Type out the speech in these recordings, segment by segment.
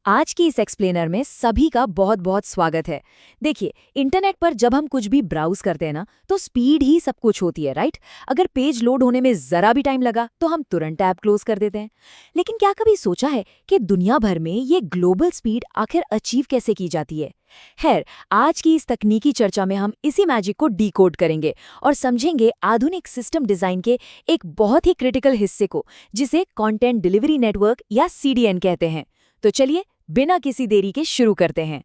आज की इस एक्सप्लेनर में सभी का बहुत बहुत स्वागत है। देखिए, इंटरनेट पर जब हम कुछ भी ब्राउज करते हैं ना, तो स्पीड ही सब कुछ होती है, राइट। अगर पेज लोड होने में जरा भी टाइम लगा तो हम तुरंत टैब क्लोज कर देते हैं। लेकिन क्या कभी सोचा है कि दुनिया भर में ये ग्लोबल स्पीड आखिर अचीव कैसे की जाती है? खैर, आज की इस तकनीकी चर्चा में हम इसी मैजिक को डीकोड करेंगे और समझेंगे आधुनिक सिस्टम डिजाइन के एक बहुत ही क्रिटिकल हिस्से को, जिसे कंटेंट डिलीवरी नेटवर्क या सीडीएन कहते हैं। तो चलिए, बिना किसी देरी के शुरू करते हैं।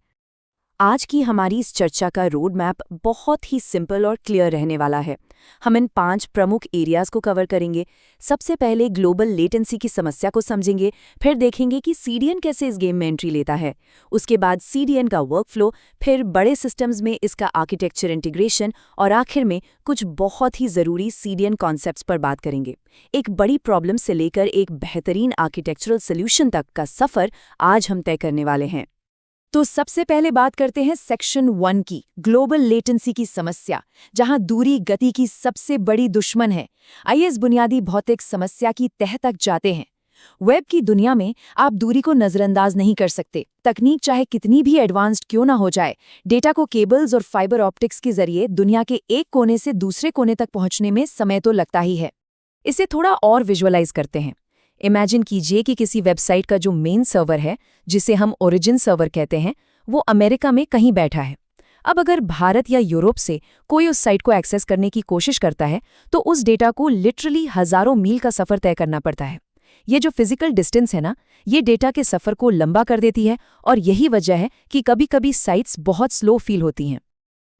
आज की हमारी इस चर्चा का रोड मैप बहुत ही सिंपल और क्लियर रहने वाला है। हम इन 5 प्रमुख एरियाज को कवर करेंगे। सबसे पहले ग्लोबल लेटेंसी की समस्या को समझेंगे, फिर देखेंगे कि सीडीएन कैसे इस गेम में एंट्री लेता है। उसके बाद सीडीएन का वर्कफ्लो, फिर बड़े सिस्टम्स में इसका आर्किटेक्चर इंटीग्रेशन और आखिर में कुछ बहुत ही ज़रूरी सीडीएन कॉन्सेप्ट्स पर बात करेंगे। एक बड़ी प्रॉब्लम से लेकर एक बेहतरीन आर्किटेक्चरल सोल्यूशन तक का सफ़र आज हम तय करने वाले हैं। तो सबसे पहले बात करते हैं सेक्शन 1 की, ग्लोबल लेटेंसी की समस्या, जहां दूरी गति की सबसे बड़ी दुश्मन है। आइए इस बुनियादी भौतिक समस्या की तह तक जाते हैं। वेब की दुनिया में आप दूरी को नजरअंदाज नहीं कर सकते। तकनीक चाहे कितनी भी एडवांस्ड क्यों ना हो जाए, डेटा को केबल्स और फाइबर ऑप्टिक्स के जरिए दुनिया के एक कोने से दूसरे कोने तक पहुंचने में समय तो लगता ही है। इसे थोड़ा और विजुअलाइज करते हैं। इमेजिन कीजिए कि किसी वेबसाइट का जो मेन सर्वर है, जिसे हम ओरिजिन सर्वर कहते हैं, वो अमेरिका में कहीं बैठा है। अब अगर भारत या यूरोप से कोई उस साइट को एक्सेस करने की कोशिश करता है, तो उस डेटा को लिटरली हजारों मील का सफ़र तय करना पड़ता है। ये जो फिजिकल डिस्टेंस है ना, ये डेटा के सफ़र को लंबा कर देती है, और यही वजह है कि कभी-कभी साइट्स बहुत स्लो फील होती हैं।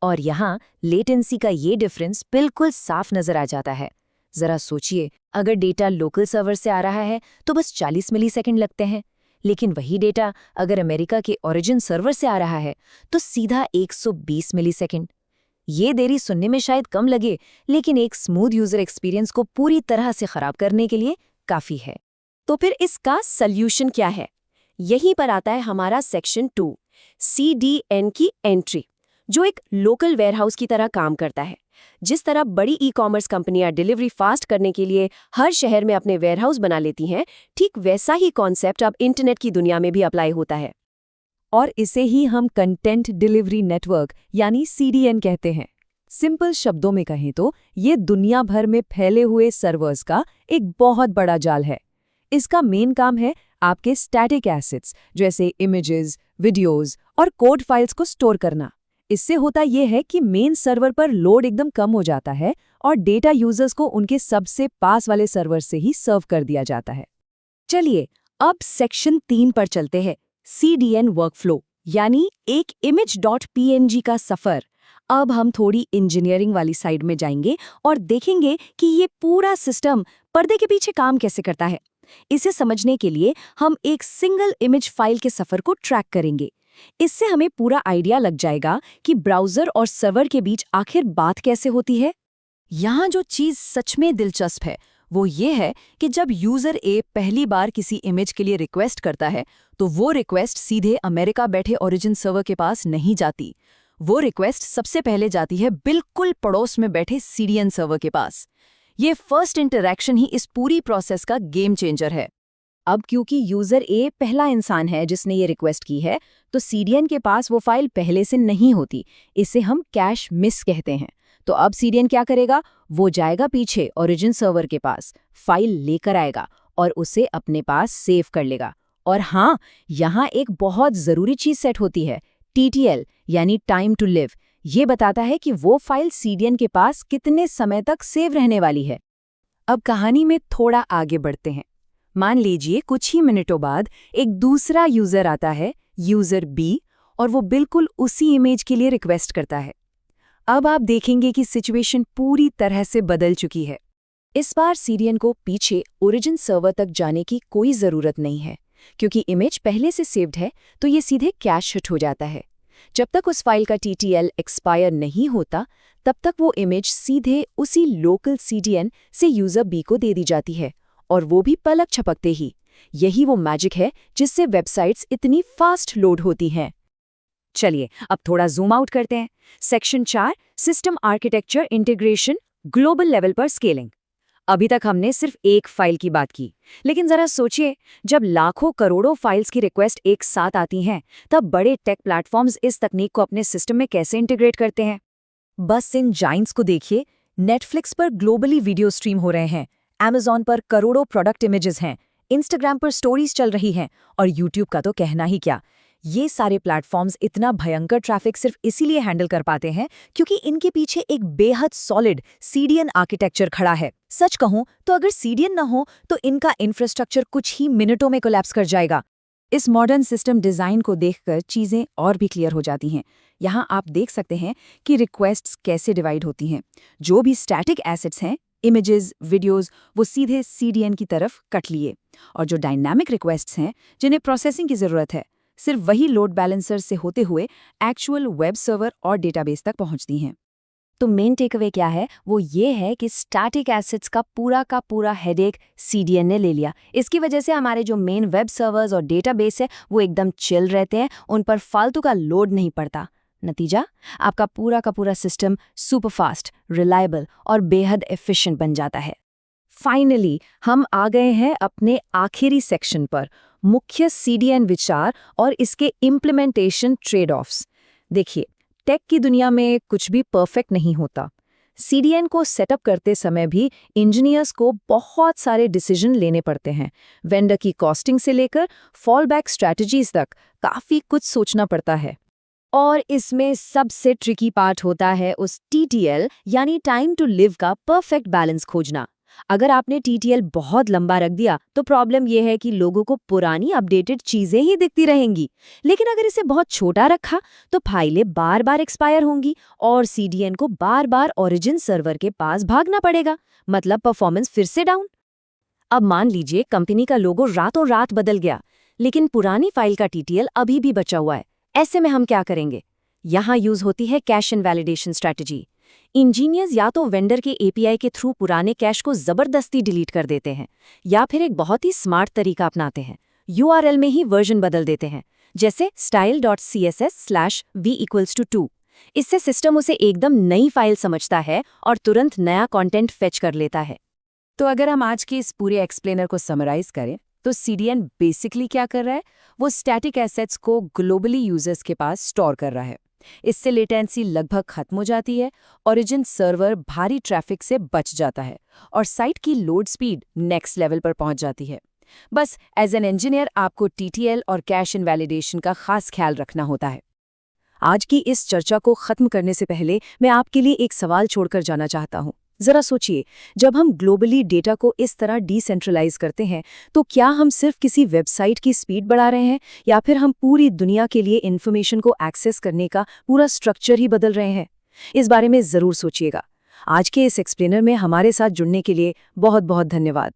और यहाँ लेटेंसी का ये डिफरेंस बिल्कुल साफ नजर आ जाता है। जरा सोचिए, अगर डेटा लोकल सर्वर से आ रहा है तो बस 40 मिलीसेकंड लगते हैं, लेकिन वही डेटा अगर अमेरिका के ओरिजिन सर्वर से आ रहा है तो सीधा 120 मिलीसेकंड। ये देरी सुनने में शायद कम लगे, लेकिन एक स्मूथ यूजर एक्सपीरियंस को पूरी तरह से खराब करने के लिए काफी है। तो फिर इसका सल्यूशन क्या है? यहीं पर आता है हमारा सेक्शन 2, सीडीएन की एंट्री, जो एक लोकल वेयरहाउस की तरह काम करता है। जिस तरह बड़ी ई-कॉमर्स कंपनियां डिलीवरी फास्ट करने के लिए हर शहर में अपने वेयरहाउस बना लेती हैं, ठीक वैसा ही कॉन्सेप्ट अब इंटरनेट की दुनिया में भी अप्लाई होता है। और इसे ही हम कंटेंट डिलीवरी नेटवर्क यानी सीडीएन कहते हैं। सिंपल शब्दों में कहें तो ये दुनिया भर में फैले हुए सर्वर्स का एक बहुत बड़ा जाल है। इसका मेन काम है आपके स्टैटिक एसेट्स जैसे इमेजेस, वीडियोस और कोड फाइल्स को स्टोर करना। इससे होता यह है कि मेन सर्वर पर लोड एकदम कम हो जाता है और डेटा यूजर्स को उनके सबसे पास वाले सर्वर से ही सर्व कर दिया जाता है। चलिए, अब सेक्शन 3 पर चलते हैं, सीडीएन वर्कफ्लो यानी एक image.png का सफर। अब हम थोड़ी इंजीनियरिंग वाली साइड में जाएंगे और देखेंगे कि ये पूरा सिस्टम पर्दे के पीछे काम कैसे करता है। इसे समझने के लिए हम एक सिंगल इमेज फाइल के सफर को ट्रैक करेंगे। इससे हमें पूरा आइडिया लग जाएगा कि ब्राउज़र और सर्वर के बीच आखिर बात कैसे होती है। यहाँ जो चीज़ सच में दिलचस्प है वो ये है कि जब यूज़र ए पहली बार किसी इमेज के लिए रिक्वेस्ट करता है, तो वो रिक्वेस्ट सीधे अमेरिका बैठे ओरिजिन सर्वर के पास नहीं जाती। वो रिक्वेस्ट सबसे पहले जाती है बिल्कुल पड़ोस में बैठे सीडीएन सर्वर के पास। ये फर्स्ट इंटरैक्शन ही इस पूरी प्रोसेस का गेम चेंजर है। अब क्योंकि यूजर ए पहला इंसान है जिसने ये रिक्वेस्ट की है, तो सीडीएन के पास वो फाइल पहले से नहीं होती। इसे हम कैश मिस कहते हैं। तो अब सीडीएन क्या करेगा? वो जाएगा पीछे ओरिजिन सर्वर के पास, फाइल लेकर आएगा और उसे अपने पास सेव कर लेगा। और हाँ, यहाँ एक बहुत ज़रूरी चीज़ सेट होती है, टीटीएल यानी टाइम टू लिव। ये बताता है कि वो फाइल सीडीएन के पास कितने समय तक सेव रहने वाली है। अब कहानी में थोड़ा आगे बढ़ते हैं। मान लीजिए कुछ ही मिनटों बाद एक दूसरा यूजर आता है, यूजर बी, और वो बिल्कुल उसी इमेज के लिए रिक्वेस्ट करता है। अब आप देखेंगे कि सिचुएशन पूरी तरह से बदल चुकी है। इस बार सीडीएन को पीछे ओरिजिन सर्वर तक जाने की कोई ज़रूरत नहीं है, क्योंकि इमेज पहले से सेव्ड है, तो ये सीधे कैश हिट हो जाता है। जब तक उस फाइल का टीटीएल एक्सपायर नहीं होता, तब तक वो इमेज सीधे उसी लोकल सीडीएन से यूजर बी को दे दी जाती है, और वो भी पलक झपकते ही। यही वो मैजिक है जिससे वेबसाइट्स इतनी फास्ट लोड होती हैं। चलिए, अब थोड़ा जूम आउट करते हैं। Section 4, system architecture integration, global level पर स्केलिंग। अभी तक हमने सिर्फ एक फाइल की बात की, लेकिन जरा सोचिए, जब लाखों करोड़ों फाइल्स की रिक्वेस्ट एक साथ आती हैं, तब बड़े टेक प्लेटफॉर्म्स इस तकनीक को अपने सिस्टम में कैसे इंटीग्रेट करते हैं। बस इन जाइंट्स को देखिए, नेटफ्लिक्स पर ग्लोबली वीडियो स्ट्रीम हो रहे हैं, Amazon पर करोड़ों प्रोडक्ट इमेजेस हैं, इंस्टाग्राम पर स्टोरीज चल रही हैं, और यूट्यूब का तो कहना ही क्या। ये सारे प्लेटफॉर्म्स इतना भयंकर ट्रैफिक सिर्फ इसीलिए हैंडल कर पाते हैं क्योंकि इनके पीछे एक बेहद सॉलिड सीडीएन आर्किटेक्चर खड़ा है। सच कहूं तो अगर सीडीएन न हो तो इनका इंफ्रास्ट्रक्चर कुछ ही मिनटों में कोलैप्स कर जाएगा। इस मॉडर्न सिस्टम डिज़ाइन को देखकर चीज़ें और भी क्लियर हो जाती हैं। यहाँ आप देख सकते हैं कि रिक्वेस्ट्स कैसे डिवाइड होती हैं। जो भी स्टैटिक एसेट्स हैं, इमेजेस, वीडियोस, वो सीधे सीडीएन की तरफ कट लिए, और जो डायनामिक रिक्वेस्ट्स हैं, जिन्हें प्रोसेसिंग की ज़रूरत है, सिर्फ वही लोड बैलेंसर से होते हुए एक्चुअल वेब सर्वर और डेटाबेस तक पहुंचती हैं। तो मेन टेकअवे क्या है, वो ये है कि स्टैटिक एसेट्स का पूरा हेडेक सीडीएन ने ले लिया। इसकी वजह से हमारे जो मेन वेब सर्वर्स और डेटाबेस है वो एकदम चिल रहते हैं, उन पर फालतू का लोड नहीं पड़ता। नतीजा, आपका पूरा सिस्टम सुपर फास्ट, रिलायबल और बेहद एफिशिएंट बन जाता है। फाइनली हम आ गए हैं अपने आखिरी सेक्शन पर, मुख्य सीडीएन विचार और इसके इम्प्लीमेंटेशन ट्रेड ऑफ्स। देखिए, टेक की दुनिया में कुछ भी परफेक्ट नहीं होता। सीडीएन को सेटअप करते समय भी इंजीनियर्स को बहुत सारे डिसीजन लेने पड़ते हैं। वेंडर की कॉस्टिंग से लेकर फॉल बैक स्ट्रैटेजीज तक काफ़ी कुछ सोचना पड़ता है। और इसमें सबसे ट्रिकी पार्ट होता है उस टीटीएल यानी टाइम टू लिव का परफेक्ट बैलेंस खोजना। अगर आपने टीटीएल बहुत लंबा रख दिया तो प्रॉब्लम यह है कि लोगों को पुरानी अपडेटेड चीजें ही दिखती रहेंगी, लेकिन अगर इसे बहुत छोटा रखा तो फाइलें बार बार एक्सपायर होंगी और सीडीएन को बार बार ओरिजिन सर्वर के पास भागना पड़ेगा, मतलब परफॉर्मेंस फिर से डाउन। अब मान लीजिए कंपनी का लोगो रातों रात बदल गया, लेकिन पुरानी फाइल का टीटीएल अभी भी बचा हुआ है। ऐसे में हम क्या करेंगे? यहाँ यूज होती है कैश इनवैलिडेशन स्ट्रैटेजी। इंजीनियर्स या तो वेंडर के एपीआई के थ्रू पुराने कैश को जबरदस्ती डिलीट कर देते हैं, या फिर एक बहुत ही स्मार्ट तरीका अपनाते हैं, यूआरएल में ही वर्जन बदल देते हैं, जैसे style.css/v=2। इससे सिस्टम उसे एकदम नई फाइल समझता है और तुरंत नया कंटेंट फेच कर लेता है। तो अगर हम आज के इस पूरे एक्सप्लेनर को समराइज करें तो सीडीएन बेसिकली क्या कर रहा है, वो स्टैटिक एसेट्स को ग्लोबली यूजर्स के पास स्टोर कर रहा है। इससे लेटेंसी लगभग खत्म हो जाती है, ओरिजिन सर्वर भारी ट्रैफिक से बच जाता है और साइट की लोड स्पीड नेक्स्ट लेवल पर पहुंच जाती है। बस एज एन इंजीनियर आपको टीटीएल और कैश इनवैलिडेशन का खास ख्याल रखना होता है। आज की इस चर्चा को खत्म करने से पहले मैं आपके लिए एक सवाल छोड़कर जाना चाहता हूं। जरा सोचिए, जब हम ग्लोबली डेटा को इस तरह डिसेंट्रलाइज करते हैं तो क्या हम सिर्फ किसी वेबसाइट की स्पीड बढ़ा रहे हैं, या फिर हम पूरी दुनिया के लिए इन्फॉर्मेशन को एक्सेस करने का पूरा स्ट्रक्चर ही बदल रहे हैं? इस बारे में जरूर सोचिएगा। आज के इस एक्सप्लेनर में हमारे साथ जुड़ने के लिए बहुत बहुत धन्यवाद।